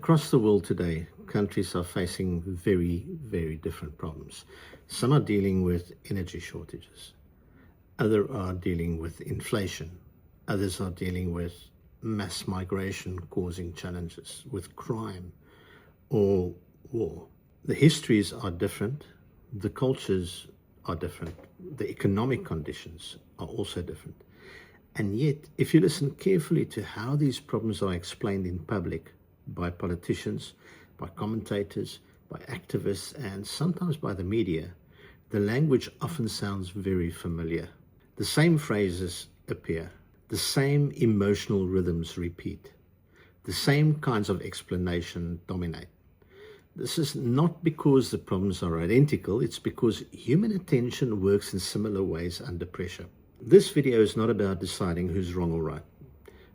Across the world today, countries are facing very, very different problems. Some are dealing with energy shortages. Others are dealing with inflation. Others are dealing with mass migration causing challenges, with crime or war. The histories are different. The cultures are different. The economic conditions are also different. And yet, if you listen carefully to how these problems are explained in public by politicians, by commentators, by activists, and sometimes by the media, the language often sounds very familiar. The same phrases appear. The same emotional rhythms repeat. The same kinds of explanation dominate. This is not because the problems are identical, it's because human attention works in similar ways under pressure. This video is not about deciding who's wrong or right.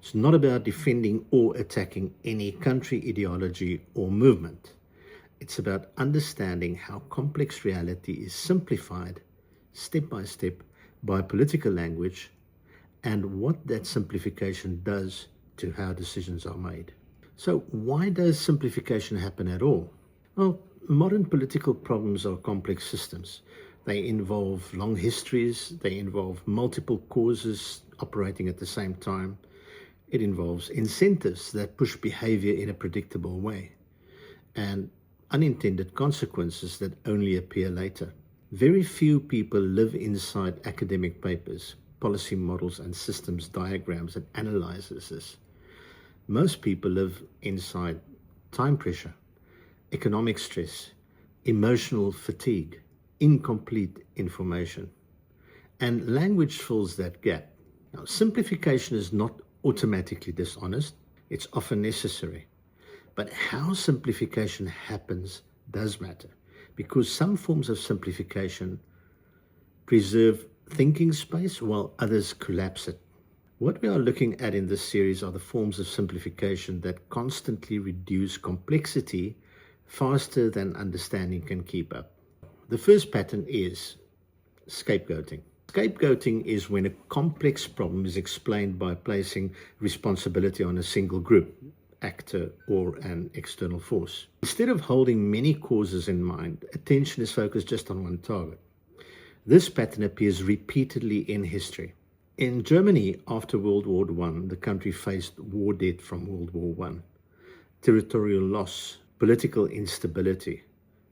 It's not about defending or attacking any country, ideology, or movement. It's about understanding how complex reality is simplified step by step by political language and what that simplification does to how decisions are made. So why does simplification happen at all? Well, modern political problems are complex systems. They involve long histories, they involve multiple causes operating at the same time. It involves incentives that push behavior in a predictable way, and unintended consequences that only appear later. Very few people live inside academic papers, policy models, and systems diagrams that analyzes this. Most people live inside time pressure, economic stress, emotional fatigue, incomplete information, and language fills that gap. Now, simplification is not automatically dishonest, it's often necessary. But how simplification happens does matter, because some forms of simplification preserve thinking space while others collapse it. What we are looking at in this series are the forms of simplification that constantly reduce complexity faster than understanding can keep up. The first pattern is scapegoating. Scapegoating is when a complex problem is explained by placing responsibility on a single group, actor, or an external force. Instead of holding many causes in mind, attention is focused just on one target. This pattern appears repeatedly in history. In Germany, after World War I, the country faced war debt from World War I, territorial loss, political instability,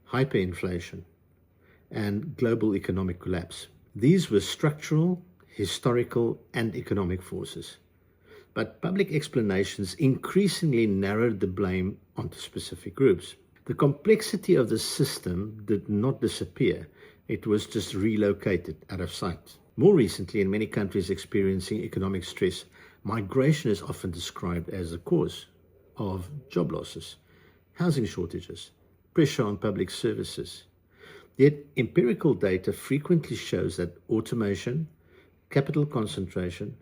hyperinflation, and global economic collapse. These were structural, historical, and economic forces. But public explanations increasingly narrowed the blame onto specific groups. The complexity of the system did not disappear. It was just relocated out of sight. More recently, in many countries experiencing economic stress, migration is often described as the cause of job losses, housing shortages, pressure on public services. Yet, empirical data frequently shows that automation, capital concentration,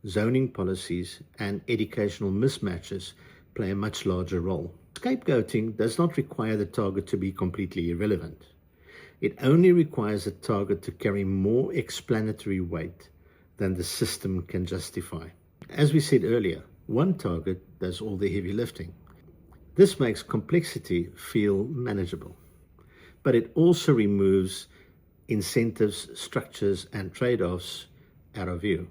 zoning policies, and educational mismatches play a much larger role. Scapegoating does not require the target to be completely irrelevant. It only requires a target to carry more explanatory weight than the system can justify. As we said earlier, one target does all the heavy lifting. This makes complexity feel manageable, but it also removes incentives, structures, and trade-offs out of view.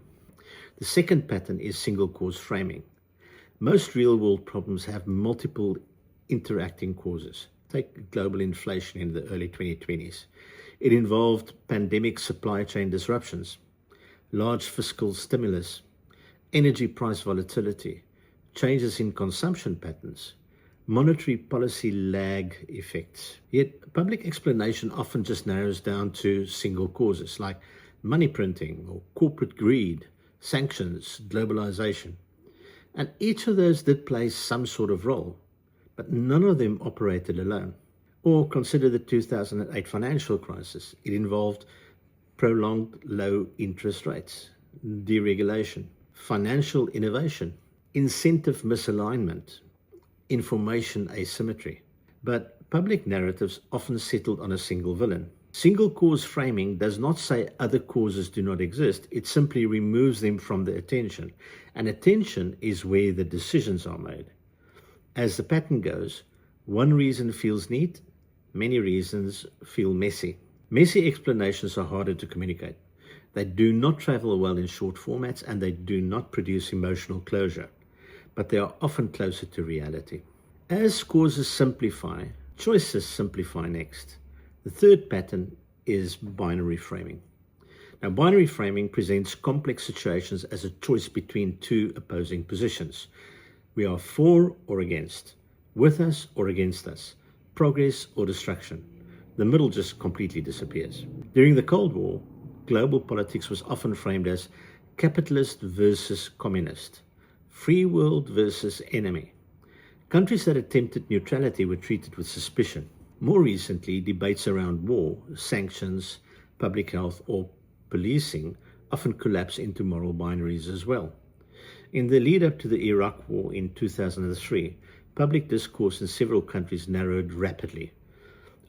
The second pattern is single cause framing. Most real-world problems have multiple interacting causes. Take global inflation in the early 2020s. It involved pandemic supply chain disruptions, large fiscal stimulus, energy price volatility, changes in consumption patterns, monetary policy lag effects. Yet public explanation often just narrows down to single causes like money printing or corporate greed, sanctions, globalization. And each of those did play some sort of role, but none of them operated alone. Or consider the 2008 financial crisis. It involved prolonged low interest rates, deregulation, financial innovation, incentive misalignment, information asymmetry. But public narratives often settled on a single villain. Single cause framing does not say other causes do not exist. It simply removes them from the attention. And attention is where the decisions are made. As the pattern goes, one reason feels neat, many reasons feel messy. Messy explanations are harder to communicate. They do not travel well in short formats and they do not produce emotional closure, but they are often closer to reality. As causes simplify, choices simplify next. The third pattern is binary framing. Now, binary framing presents complex situations as a choice between two opposing positions. We are for or against, with us or against us, progress or destruction. The middle just completely disappears. During the Cold War, global politics was often framed as capitalist versus communist, free world versus enemy. Countries that attempted neutrality were treated with suspicion. More recently, debates around war, sanctions, public health, or policing often collapse into moral binaries as well. In the lead up to the Iraq War in 2003, public discourse in several countries narrowed rapidly.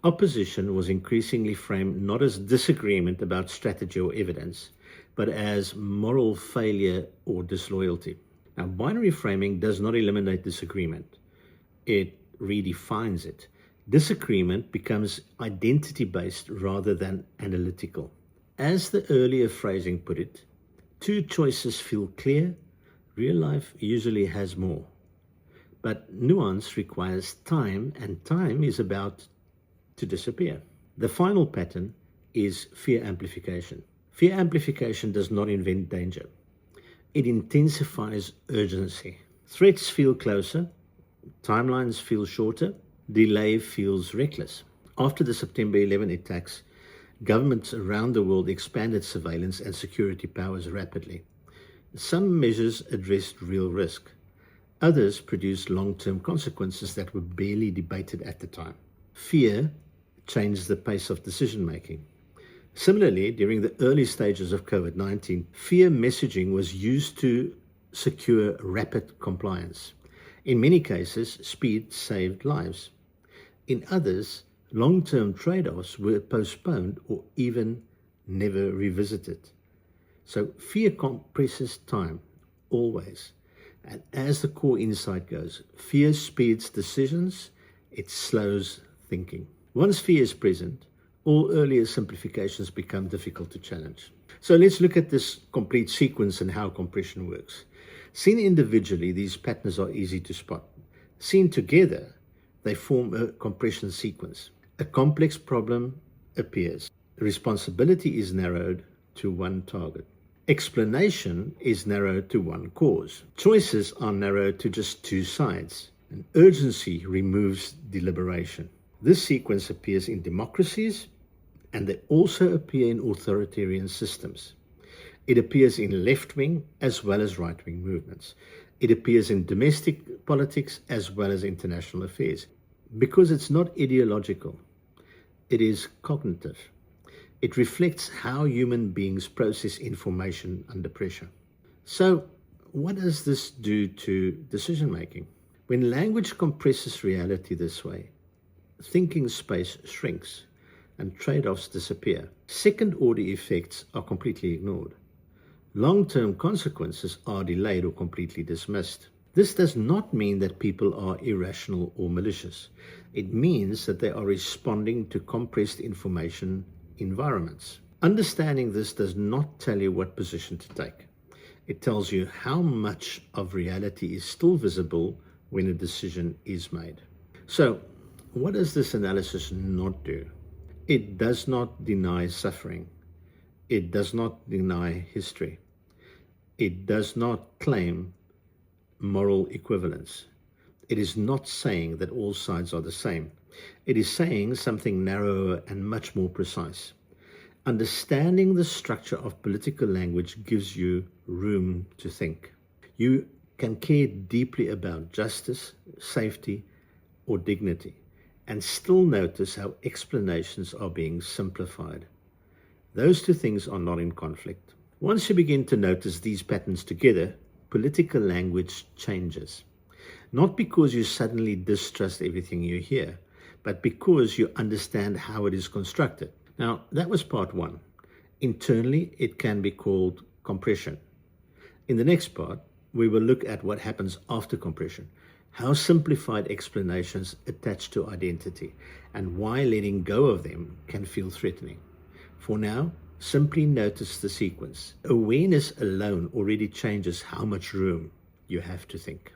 Opposition was increasingly framed not as disagreement about strategy or evidence, but as moral failure or disloyalty. Now, binary framing does not eliminate disagreement. It redefines it. Disagreement becomes identity-based rather than analytical. As the earlier phrasing put it, two choices feel clear. Real life usually has more. But nuance requires time, and time is about to disappear. The final pattern is fear amplification. Fear amplification does not invent danger. It intensifies urgency. Threats feel closer, timelines feel shorter, delay feels reckless. After the September 11 attacks, governments around the world expanded surveillance and security powers rapidly. Some measures addressed real risk. Others produced long-term consequences that were barely debated at the time. Fear changed the pace of decision-making. Similarly, during the early stages of COVID-19, fear messaging was used to secure rapid compliance. In many cases, speed saved lives. In others, long-term trade-offs were postponed or even never revisited. So fear compresses time, always. And as the core insight goes, fear speeds decisions, it slows thinking. Once fear is present, all earlier simplifications become difficult to challenge. So let's look at this complete sequence and how compression works. Seen individually, these patterns are easy to spot. Seen together, they form a compression sequence. A complex problem appears. Responsibility is narrowed to one target. Explanation is narrowed to one cause. Choices are narrowed to just two sides. And urgency removes deliberation. This sequence appears in democracies, and they also appear in authoritarian systems. It appears in left-wing as well as right-wing movements. It appears in domestic politics as well as international affairs. Because it's not ideological, it is cognitive. It reflects how human beings process information under pressure. So, what does this do to decision-making? When language compresses reality this way, thinking space shrinks and trade-offs disappear. Second-order effects are completely ignored. Long-term consequences are delayed or completely dismissed. This does not mean that people are irrational or malicious. It means that they are responding to compressed information environments. Understanding this does not tell you what position to take. It tells you how much of reality is still visible when a decision is made. So, what does this analysis not do? It does not deny suffering. It does not deny history. It does not claim moral equivalence. It is not saying that all sides are the same. It is saying something narrower and much more precise. Understanding the structure of political language gives you room to think. You can care deeply about justice, safety, or dignity, and still notice how explanations are being simplified. Those two things are not in conflict. Once you begin to notice these patterns together, political language changes. Not because you suddenly distrust everything you hear, but because you understand how it is constructed. Now, that was part one. Internally, it can be called compression. In the next part, we will look at what happens after compression, how simplified explanations attach to identity, and why letting go of them can feel threatening. For now, simply notice the sequence. Awareness alone already changes how much room you have to think.